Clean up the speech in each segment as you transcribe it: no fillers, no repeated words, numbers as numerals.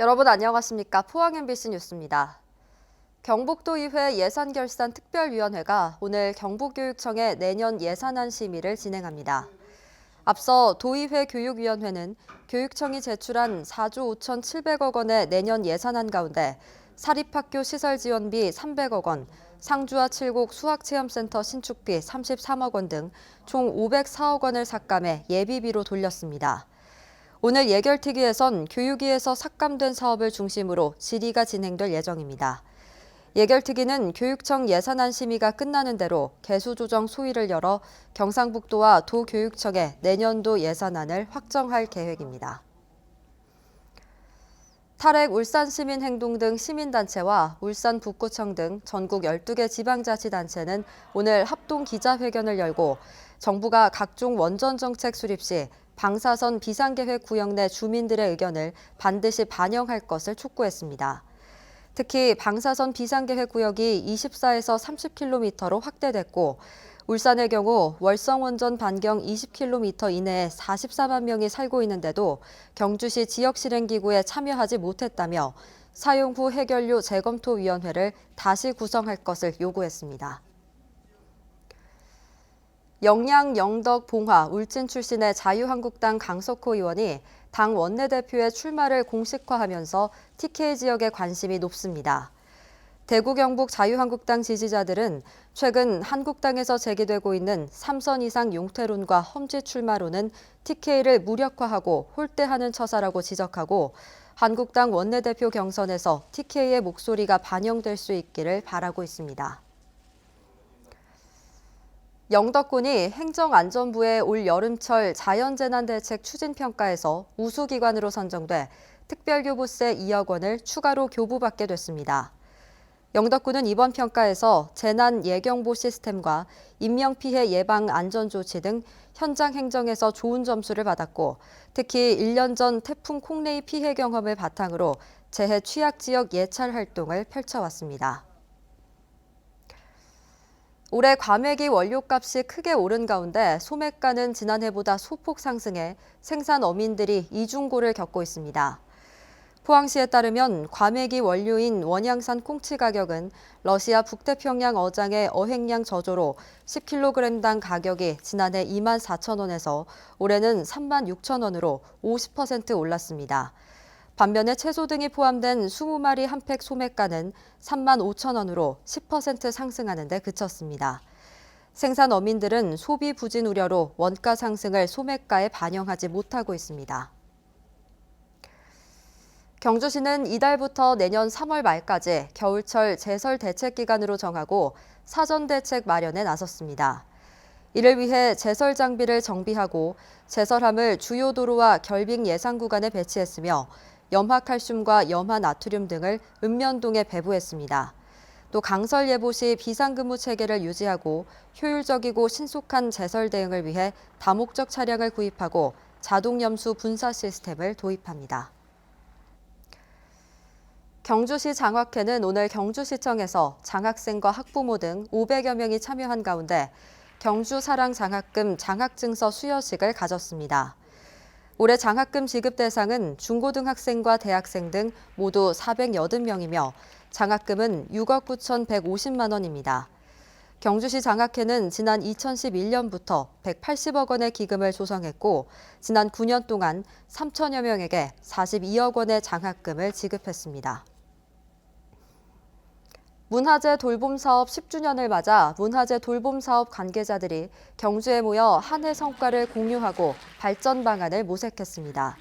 여러분 안녕하십니까? 포항 MBC 뉴스입니다. 경북도의회 예산결산특별위원회가 오늘 경북교육청의 내년 예산안 심의를 진행합니다. 앞서 도의회 교육위원회는 교육청이 제출한 4조 5,700억 원의 내년 예산안 가운데 사립학교 시설 지원비 300억 원, 상주와 칠곡 수학체험센터 신축비 33억 원 등 총 504억 원을 삭감해 예비비로 돌렸습니다. 오늘 예결특위에선 교육위에서 삭감된 사업을 중심으로 질의가 진행될 예정입니다. 예결특위는 교육청 예산안 심의가 끝나는 대로 개수조정 소위를 열어 경상북도와 도교육청의 내년도 예산안을 확정할 계획입니다. 탈핵 울산시민행동 등 시민단체와 울산 북구청 등 전국 12개 지방자치단체는 오늘 합동 기자회견을 열고 정부가 각종 원전정책 수립 시 방사선 비상계획 구역 내 주민들의 의견을 반드시 반영할 것을 촉구했습니다. 특히 방사선 비상계획 구역이 24에서 30km로 확대됐고 울산의 경우 월성원전 반경 20km 이내에 44만 명이 살고 있는데도 경주시 지역실행기구에 참여하지 못했다며 사용 후 해결료 재검토위원회를 다시 구성할 것을 요구했습니다. 영양, 영덕, 봉화, 울진 출신의 자유한국당 강석호 의원이 당 원내대표의 출마를 공식화하면서 TK 지역에 관심이 높습니다. 대구 경북 자유한국당 지지자들은 최근 한국당에서 제기되고 있는 3선 이상 용퇴론과 험지 출마론은 TK를 무력화하고 홀대하는 처사라고 지적하고 한국당 원내대표 경선에서 TK의 목소리가 반영될 수 있기를 바라고 있습니다. 영덕군이 행정안전부의 올 여름철 자연재난대책 추진평가에서 우수기관으로 선정돼 특별교부세 2억 원을 추가로 교부받게 됐습니다. 영덕군은 이번 평가에서 재난 예경보 시스템과 인명피해 예방 안전조치 등 현장 행정에서 좋은 점수를 받았고 특히 1년 전 태풍 콩레이 피해 경험을 바탕으로 재해 취약지역 예찰 활동을 펼쳐왔습니다. 올해 과메기 원료값이 크게 오른 가운데 소매가는 지난해보다 소폭 상승해 생산 어민들이 이중고를 겪고 있습니다. 포항시에 따르면 과메기 원료인 원양산 꽁치 가격은 러시아 북태평양 어장의 어획량 저조로 10kg당 가격이 지난해 24,000원에서 올해는 36,000원으로 50% 올랐습니다. 반면에 채소 등이 포함된 20마리 한 팩 소매가는 35,000원으로 10% 상승하는 데 그쳤습니다. 생산 어민들은 소비 부진 우려로 원가 상승을 소매가에 반영하지 못하고 있습니다. 경주시는 이달부터 내년 3월 말까지 겨울철 제설 대책 기간으로 정하고 사전 대책 마련에 나섰습니다. 이를 위해 제설 장비를 정비하고 제설함을 주요 도로와 결빙 예상 구간에 배치했으며 염화칼슘과 염화나트륨 등을 읍면동에 배부했습니다. 또 강설 예보 시 비상근무 체계를 유지하고 효율적이고 신속한 제설 대응을 위해 다목적 차량을 구입하고 자동염수 분사 시스템을 도입합니다. 경주시 장학회는 오늘 경주시청에서 장학생과 학부모 등 500여 명이 참여한 가운데 경주사랑장학금 장학증서 수여식을 가졌습니다. 올해 장학금 지급 대상은 중고등학생과 대학생 등 모두 480명이며 장학금은 6억 9,150만 원입니다. 경주시 장학회는 지난 2011년부터 180억 원의 기금을 조성했고 지난 9년 동안 3천여 명에게 42억 원의 장학금을 지급했습니다. 문화재 돌봄 사업 10주년을 맞아 문화재 돌봄 사업 관계자들이 경주에 모여 한 해 성과를 공유하고 발전 방안을 모색했습니다.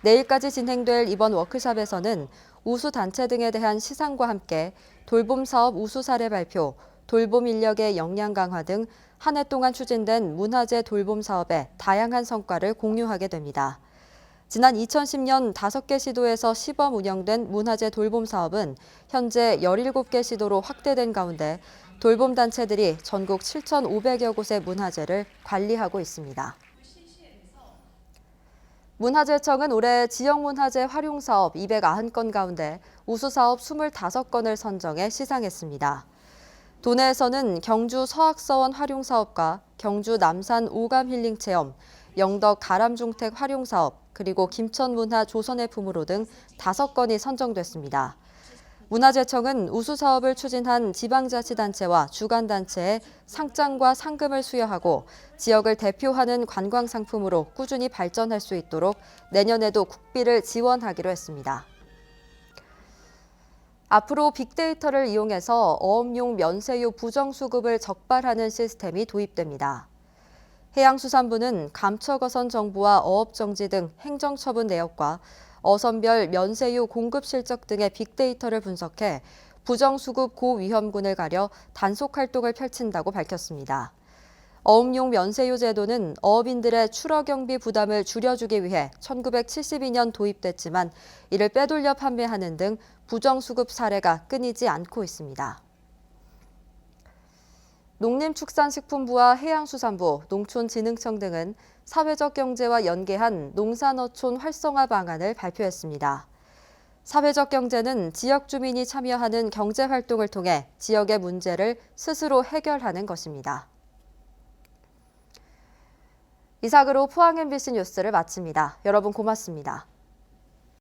내일까지 진행될 이번 워크숍에서는 우수 단체 등에 대한 시상과 함께 돌봄 사업 우수 사례 발표, 돌봄 인력의 역량 강화 등 한 해 동안 추진된 문화재 돌봄 사업의 다양한 성과를 공유하게 됩니다. 지난 2010년 5개 시도에서 시범 운영된 문화재 돌봄 사업은 현재 17개 시도로 확대된 가운데 돌봄 단체들이 전국 7,500여 곳의 문화재를 관리하고 있습니다. 문화재청은 올해 지역문화재 활용사업 290건 가운데 우수사업 25건을 선정해 시상했습니다. 도내에서는 경주 서학서원 활용사업과 경주 남산 오감 힐링체험, 영덕 가람중택 활용사업, 그리고 김천문화 조선의 품으로 등 5건이 선정됐습니다. 문화재청은 우수 사업을 추진한 지방자치단체와 주관단체에 상장과 상금을 수여하고 지역을 대표하는 관광 상품으로 꾸준히 발전할 수 있도록 내년에도 국비를 지원하기로 했습니다. 앞으로 빅데이터를 이용해서 어업용 면세유 부정수급을 적발하는 시스템이 도입됩니다. 해양수산부는 감척어선 정보와 어업정지 등 행정처분 내역과 어선별 면세유 공급 실적 등의 빅데이터를 분석해 부정수급 고위험군을 가려 단속 활동을 펼친다고 밝혔습니다. 어업용 면세유 제도는 어업인들의 출어 경비 부담을 줄여주기 위해 1972년 도입됐지만 이를 빼돌려 판매하는 등 부정수급 사례가 끊이지 않고 있습니다. 농림축산식품부와 해양수산부, 농촌진흥청 등은 사회적 경제와 연계한 농산어촌 활성화 방안을 발표했습니다. 사회적 경제는 지역 주민이 참여하는 경제활동을 통해 지역의 문제를 스스로 해결하는 것입니다. 이상으로 포항 MBC 뉴스를 마칩니다. 여러분 고맙습니다.